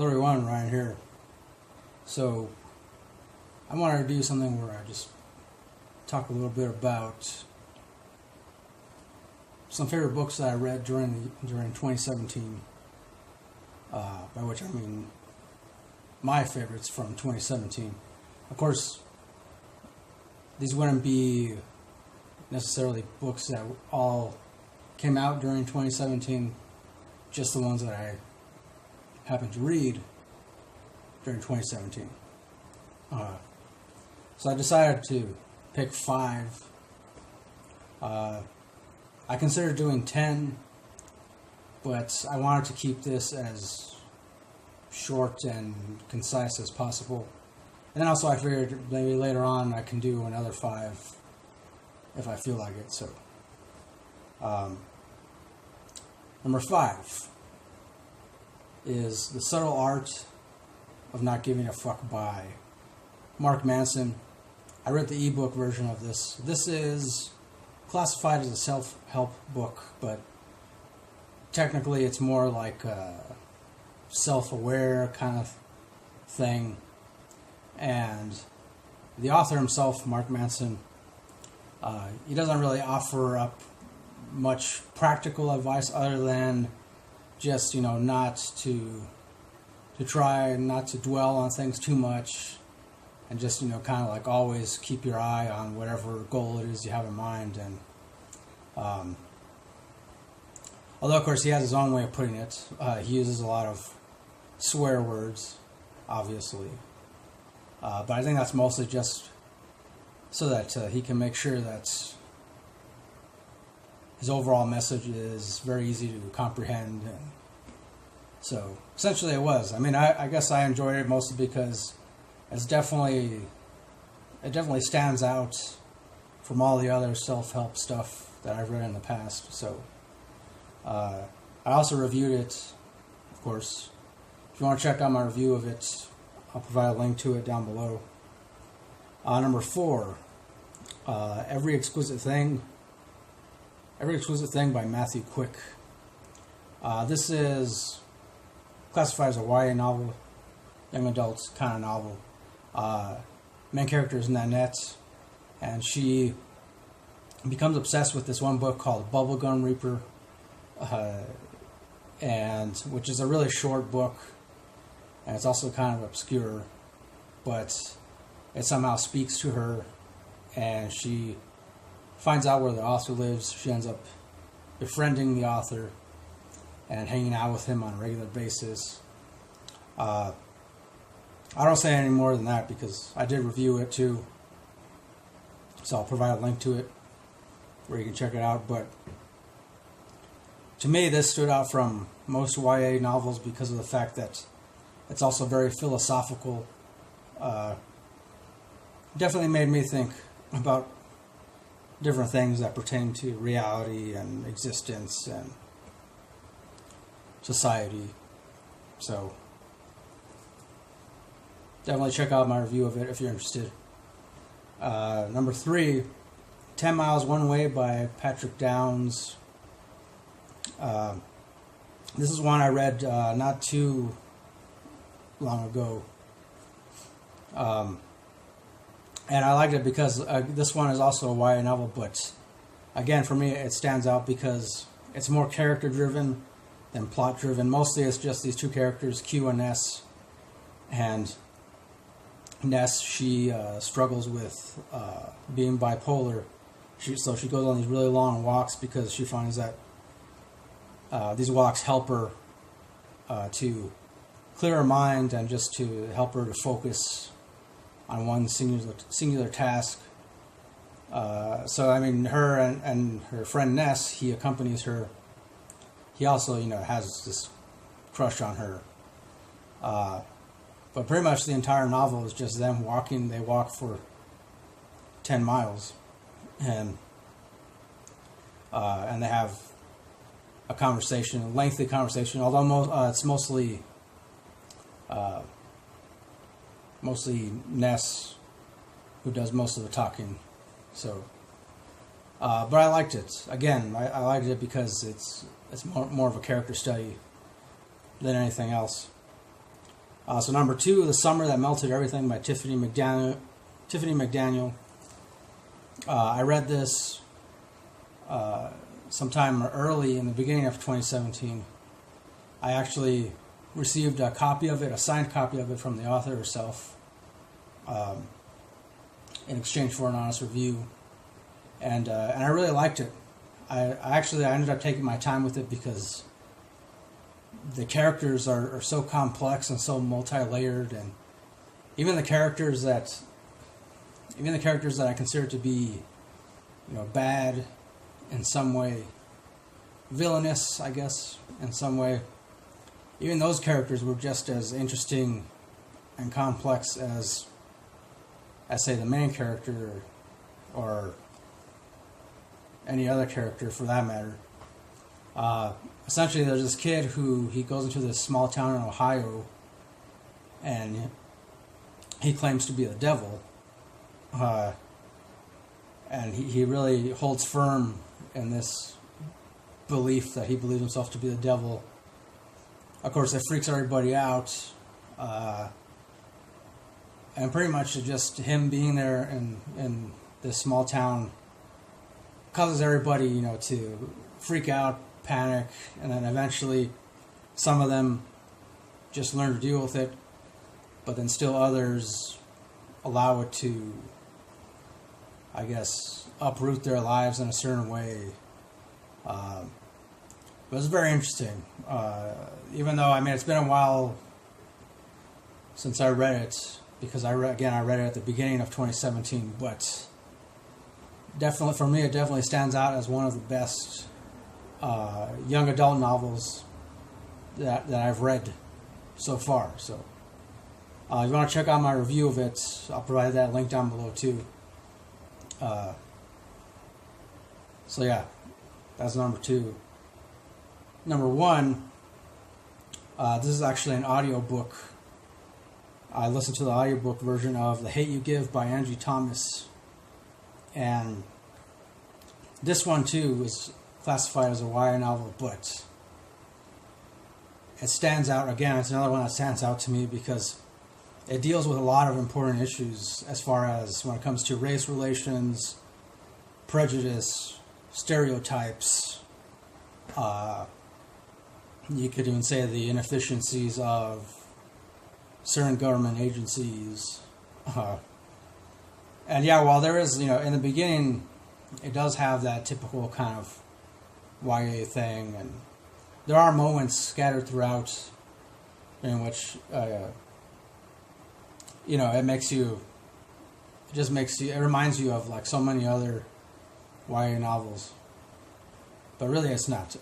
Hello everyone, Ryan here. So, I wanted to do something where I just talk a little bit about some favorite books that I read during 2017. By which I mean my favorites from 2017. Of course, these wouldn't be necessarily books that all came out during 2017, just the ones that I happened to read during 2017. So I decided to pick 5. I considered doing 10, but I wanted to keep this as short and concise as possible. And then also I figured maybe later on I can do another 5 if I feel like it. So, number 5 is The Subtle Art of Not Giving a Fuck by Mark Manson. I read the ebook version of this. This is classified as a self-help book, but technically it's more like a self-aware kind of thing. And the author himself, Mark Manson, he doesn't really offer up much practical advice other than just, not to try not to dwell on things too much, and just, kind of like always keep your eye on whatever goal it is you have in mind. And although, of course, he has his own way of putting it, he uses a lot of swear words, obviously. But I think that's mostly just so that he can make sure that his overall message is very easy to comprehend. And so essentially it was. I mean, I guess I enjoyed it mostly because it definitely stands out from all the other self-help stuff that I've read in the past. So I also reviewed it, of course. If you want to check out my review of it, I'll provide a link to it down below. Number 4, Every Exquisite Thing by Matthew Quick. This is classified as a YA novel, young adult kind of novel. Main character is Nanette, and she becomes obsessed with this one book called Bubblegum Reaper, and which is a really short book, and it's also kind of obscure, but it somehow speaks to her, and she finds out where the author lives. She ends up befriending the author and hanging out with him on a regular basis. I don't say any more than that because I did review it too, so I'll provide a link to it where you can check it out. But to me, this stood out from most YA novels because of the fact that it's also very philosophical. Definitely made me think about different things that pertain to reality and existence and society. So definitely check out my review of it if you're interested. Number 3, 10 Miles One Way by Patrick Downs. This is one I read not too long ago. And I liked it because this one is also a YA novel, but again, for me, it stands out because it's more character-driven than plot-driven. Mostly it's just these two characters, Q and Ness. And Ness, she struggles with being bipolar. So she goes on these really long walks because she finds that these walks help her to clear her mind and just to help her to focus on one singular task. So, I mean, her and her friend Ness, he accompanies her. He also, has this crush on her. But pretty much the entire novel is just them walking. They walk for 10 miles. And they have a conversation, a lengthy conversation, although it's mostly Ness who does most of the talking. So, but I liked it. Again, I liked it because it's more of a character study than anything else. So number 2, The Summer That Melted Everything by Tiffany McDaniel. I read this sometime early in the beginning of 2017. I actually received a copy of it, a signed copy of it from the author herself, in exchange for an honest review, and I really liked it. I ended up taking my time with it because the characters are so complex and so multi-layered, and even the characters that I consider to be, bad in some way, villainous, I guess, in some way, even those characters were just as interesting and complex as say, the main character or any other character for that matter. Essentially, there's this kid who he goes into this small town in Ohio, and he claims to be the devil. And he really holds firm in this belief that he believes himself to be the devil. Of course, it freaks everybody out. And pretty much just him being there in this small town causes everybody, to freak out, panic, and then eventually some of them just learn to deal with it, but then still others allow it to, I guess, uproot their lives in a certain way. But it's very interesting. Even though, it's been a while since I read it, because I read it at the beginning of 2017, but definitely, for me, it definitely stands out as one of the best young adult novels that I've read so far. So if you want to check out my review of it, I'll provide that link down below too. So yeah, that's number 2. Number 1, this is actually an audiobook. I listened to the audiobook version of The Hate You Give by Angie Thomas, and this one too is classified as a YA novel, but it stands out. Again, it's another one that stands out to me because it deals with a lot of important issues as far as when it comes to race relations, prejudice, stereotypes. You could even say the inefficiencies of certain government agencies. And yeah, while there is, in the beginning, it does have that typical kind of YA thing, and there are moments scattered throughout in which, it reminds you of like so many other YA novels. But really it's not.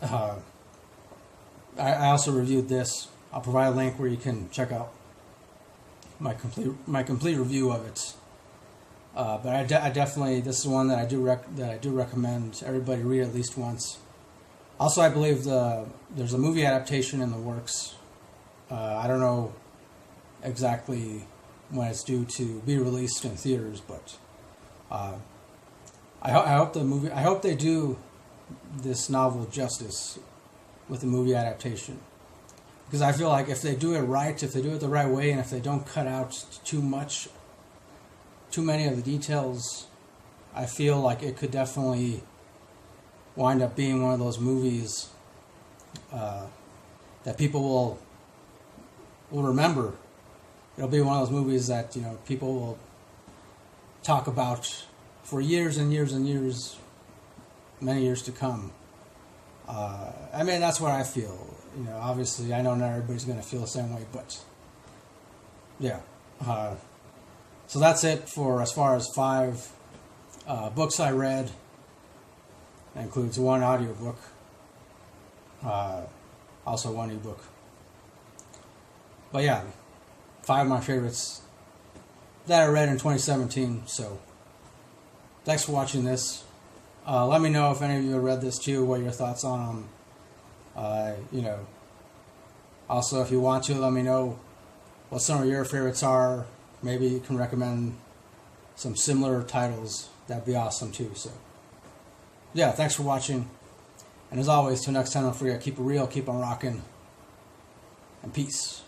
I also reviewed this. I'll provide a link where you can check out my complete review of it. But I definitely, this is one that I do recommend everybody read at least once. Also, I believe there's a movie adaptation in the works. I don't know exactly when it's due to be released in theaters, but I hope they do this novel justice with the movie adaptation, because I feel like if they do it right, if they do it the right way, and if they don't cut out too many of the details, I feel like it could definitely wind up being one of those movies that people will remember. It'll be one of those movies that people will talk about for years and years and years, many years to come. That's what I feel. Obviously, I know not everybody's going to feel the same way, but yeah. So that's it for as far as 5 books I read. That includes 1 audiobook, also 1 ebook. But yeah, 5 of my favorites that I read in 2017. So thanks for watching this. Let me know if any of you have read this too, what your thoughts on them. Also, if you want to, let me know what some of your favorites are. Maybe you can recommend some similar titles. That'd be awesome too. So, yeah, thanks for watching. And as always, till next time, don't forget, keep it real, keep on rocking, and peace.